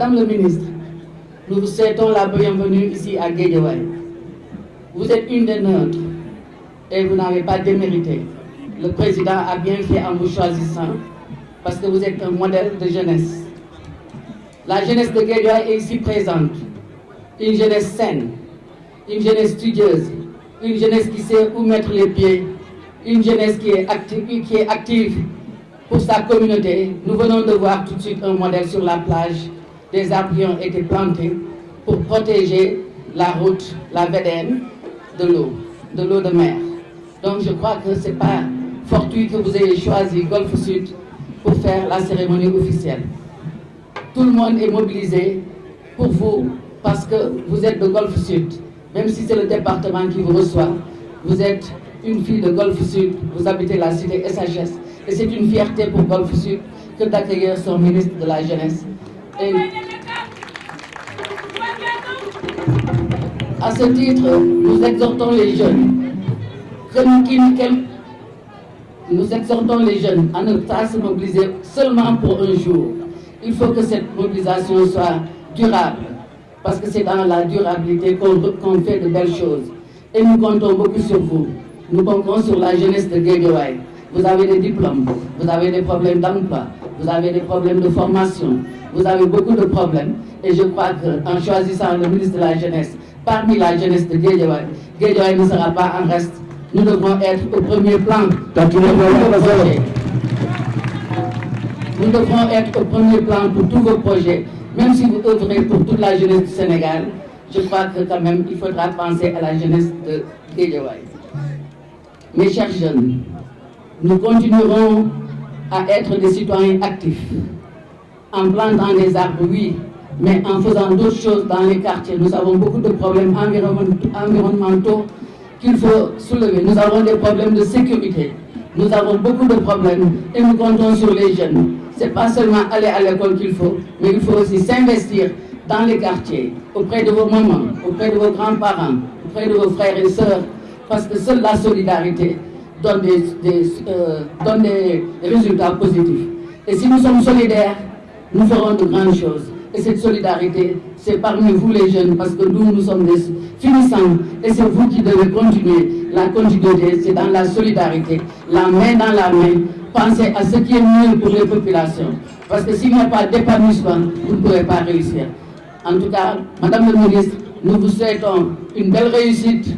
Madame le ministre, nous vous souhaitons la bienvenue ici à Guédiawaye. Vous êtes une des nôtres et vous n'avez pas démérité. Le président a bien fait en vous choisissant parce que vous êtes un modèle de jeunesse. La jeunesse de Guédiawaye est ici présente. Une jeunesse saine, une jeunesse studieuse, une jeunesse qui sait où mettre les pieds, une jeunesse qui est active pour sa communauté. Nous venons de voir tout de suite un modèle sur la plage. Des arbres qui ont été plantés pour protéger la route, la VDN de l'eau de mer. Donc je crois que ce n'est pas fortuit que vous ayez choisi Golfe Sud pour faire la cérémonie officielle. Tout le monde est mobilisé pour vous parce que vous êtes de Golfe Sud. Même si c'est le département qui vous reçoit, vous êtes une fille de Golfe Sud, vous habitez la cité SHS. Et c'est une fierté pour Golfe Sud que d'accueillir son ministre de la Jeunesse. Et à ce titre, nous exhortons les jeunes à ne pas se mobiliser seulement pour un jour. Il faut que cette mobilisation soit durable, parce que c'est dans la durabilité qu'on fait de belles choses. Et nous comptons beaucoup sur vous. Nous comptons sur la jeunesse de Guédiawaye. Vous avez des diplômes, vous avez des problèmes d'emploi, vous avez des problèmes de formation, vous avez beaucoup de problèmes. Et je crois qu'en choisissant le ministre de la Jeunesse, parmi la jeunesse de Guédiawaye, Guédiawaye ne sera pas en reste. Nous devrons être au premier plan. Nous devrons être au premier plan pour tous vos projets. Même si vous œuvrez pour toute la jeunesse du Sénégal, je crois que quand même il faudra penser à la jeunesse de Guédiawaye. Mes chers jeunes, nous continuerons à être des citoyens actifs, en plantant des arbres, oui, mais en faisant d'autres choses dans les quartiers. Nous avons beaucoup de problèmes environnementaux qu'il faut soulever. Nous avons des problèmes de sécurité. Nous avons beaucoup de problèmes et nous comptons sur les jeunes. Ce n'est pas seulement aller à l'école qu'il faut, mais il faut aussi s'investir dans les quartiers, auprès de vos mamans, auprès de vos grands-parents, auprès de vos frères et sœurs, parce que seule la solidarité donne des résultats positifs. Et si nous sommes solidaires, nous ferons de grandes choses. Et cette solidarité, c'est parmi vous les jeunes, parce que nous sommes des finissants. Et c'est vous qui devez continuer. La continuité, c'est dans la solidarité, la main dans la main. Pensez à ce qui est mieux pour les populations. Parce que s'il n'y a pas d'épanouissement, vous ne pourrez pas réussir. En tout cas, Madame le ministre, nous vous souhaitons une belle réussite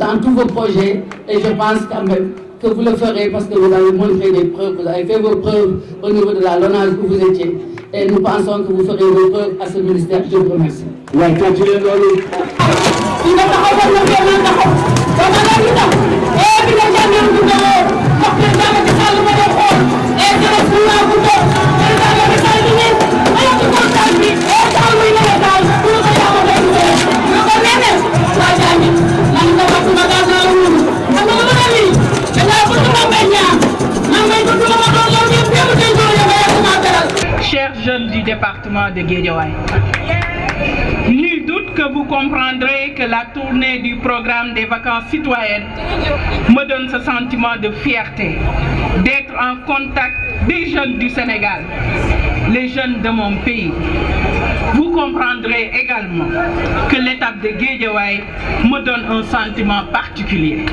dans tous vos projets. Et je pense quand même que vous le ferez parce que vous avez montré des preuves, vous avez fait vos preuves au niveau de la LONASE où vous étiez. Et nous pensons que vous ferez vos preuves à ce ministère. Je vous remercie. Chers jeunes du département de Guédiawaye, nul doute que vous comprendrez que la tournée du programme des vacances citoyennes me donne ce sentiment de fierté, d'être en contact des jeunes du Sénégal, les jeunes de mon pays. Vous comprendrez également que l'étape de Guédiawaye me donne un sentiment particulier.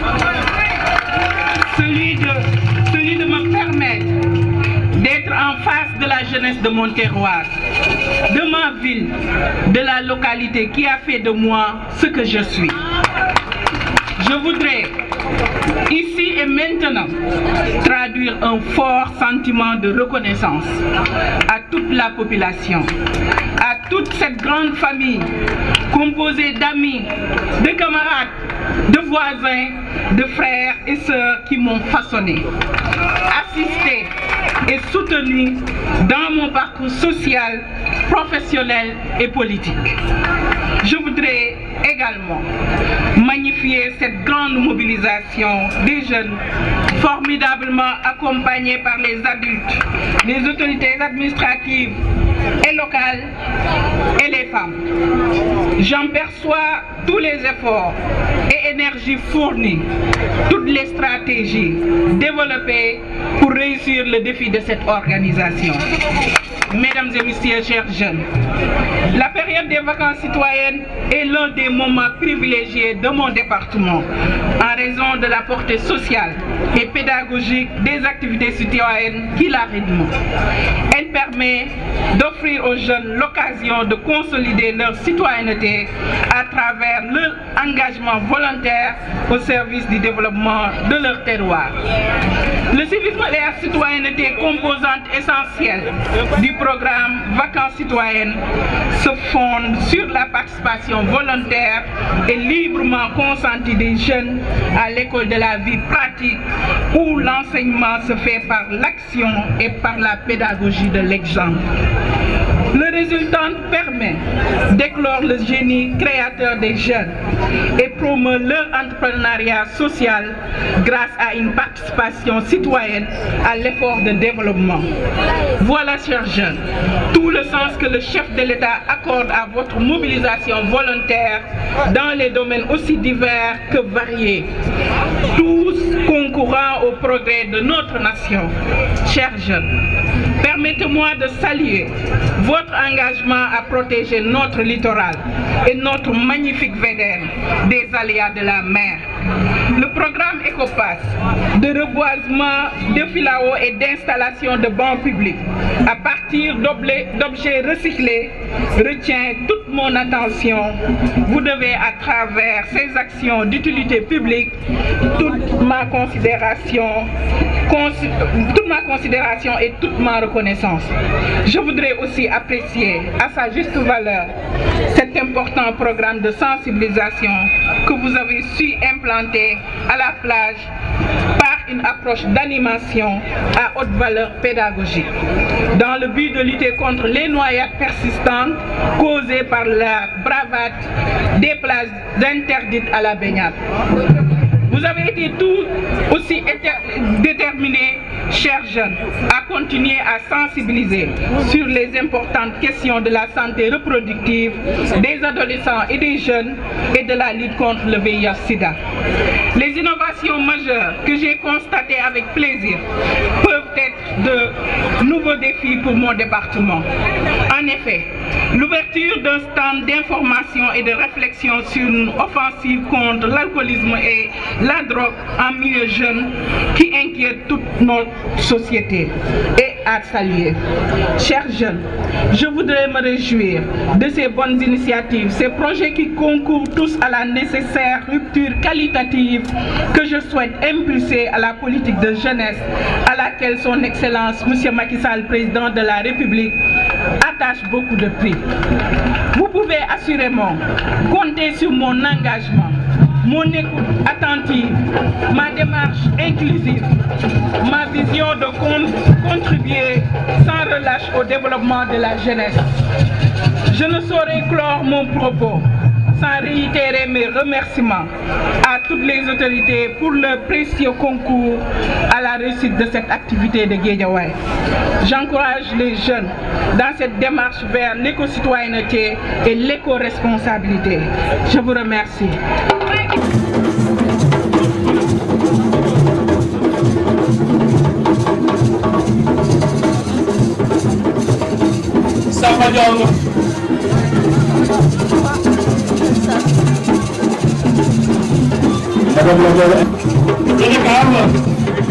Celui de me permettre d'être en face de la jeunesse de mon terroir, de ma ville, de la localité qui a fait de moi ce que je suis. Je voudrais, ici et maintenant, traduire un fort sentiment de reconnaissance à toute la population, à toute cette grande famille composée d'amis, de camarades, de voisins, de frères et sœurs qui m'ont façonné, assisté et soutenu dans mon parcours social, professionnel et politique. Je voudrais également magnifier cette grande mobilisation des jeunes, formidablement accompagnés par les adultes, les autorités administratives et locales et les femmes. J'en perçois tous les efforts et énergies fournies, toutes les stratégies développées pour réussir le défi de cette organisation. mesdames et messieurs, chers jeunes, la période des vacances citoyennes est l'un des moments privilégiés de mon département en raison de la portée sociale et pédagogique des activités citoyennes qui la rythment. Elle permet d'offrir aux jeunes l'occasion de consolider leur citoyenneté à travers leur engagement volontaire au service du développement de leur terroir. Le civisme et la citoyenneté, composante essentielle du programme Vacances citoyennes, se fondent sur la participation volontaire et librement consentie des jeunes à l'école de la vie pratique où l'enseignement se fait par l'action et par la pédagogie de l'exemple. Le résultat permet d'éclore le génie créateur des jeunes et promeut leur entrepreneuriat social grâce à une participation citoyenne à l'effort de développement. Voilà, chers jeunes, tout le sens que le chef de l'État accorde à votre mobilisation volontaire dans les domaines aussi divers que variés, tous concourant au progrès de notre nation. Chers jeunes, permettez-moi de saluer votre engagement à protéger notre littoral et notre magnifique Védène des aléas de la mer. Le programme Ecopass de reboisement de filao et d'installation de bancs publics à partir d'objets recyclés retient toute mon attention. Vous devez, à travers ces actions d'utilité publique, toute ma considération et toute ma reconnaissance. Je voudrais aussi apprécier à sa juste valeur cet important programme de sensibilisation que vous avez su implanter à la plage par une approche d'animation à haute valeur pédagogique, dans le but de lutter contre les noyades persistantes causées par la bravade des plages interdites à la baignade. Vous avez été tout aussi déterminés, chers jeunes, à continuer à sensibiliser sur les importantes questions de la santé reproductive des adolescents et des jeunes et de la lutte contre le VIH-Sida. Les innovations majeures que j'ai constatées avec plaisir peuvent être de nouveaux défis pour mon département. En effet, l'ouverture d'un stand d'information et de réflexion sur une offensive contre l'alcoolisme et la drogue en milieu jeune qui inquiète toute notre société est à saluer. Chers jeunes, je voudrais me réjouir de ces bonnes initiatives, ces projets qui concourent tous à la nécessaire rupture qualitative que je souhaite impulser à la politique de jeunesse à laquelle son Excellence M. Macky Sall, président de la République, attache beaucoup de prix. Vous pouvez assurément compter sur mon engagement, mon écoute attentive, ma démarche inclusive, ma vision de contribuer sans relâche au développement de la jeunesse. Je ne saurais clore mon propos sans réitérer mes remerciements à toutes les autorités pour leur précieux concours à la réussite de cette activité de Guédiawaye. J'encourage les jeunes dans cette démarche vers l'éco-citoyenneté et l'éco-responsabilité. Je vous remercie.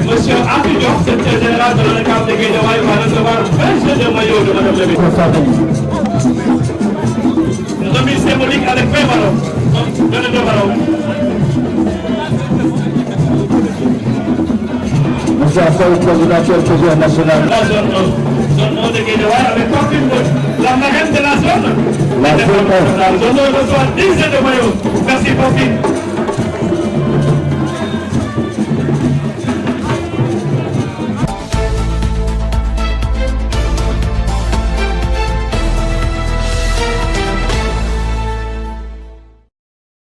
Monsieur Abidjan, secrétaire général de l'ONECAM de Guédiawaye, va recevoir 20 jeux de maillot de Madame la ministre. Remise symbolique avec 20 ballons. Donnez 2 ballons. Monsieur Affaire, coordinateur président national. La zone 1 de Guédiawaye avec Papine, la marraine de la zone. La zone 1 reçoit 10 jeux de maillot. Merci Papine.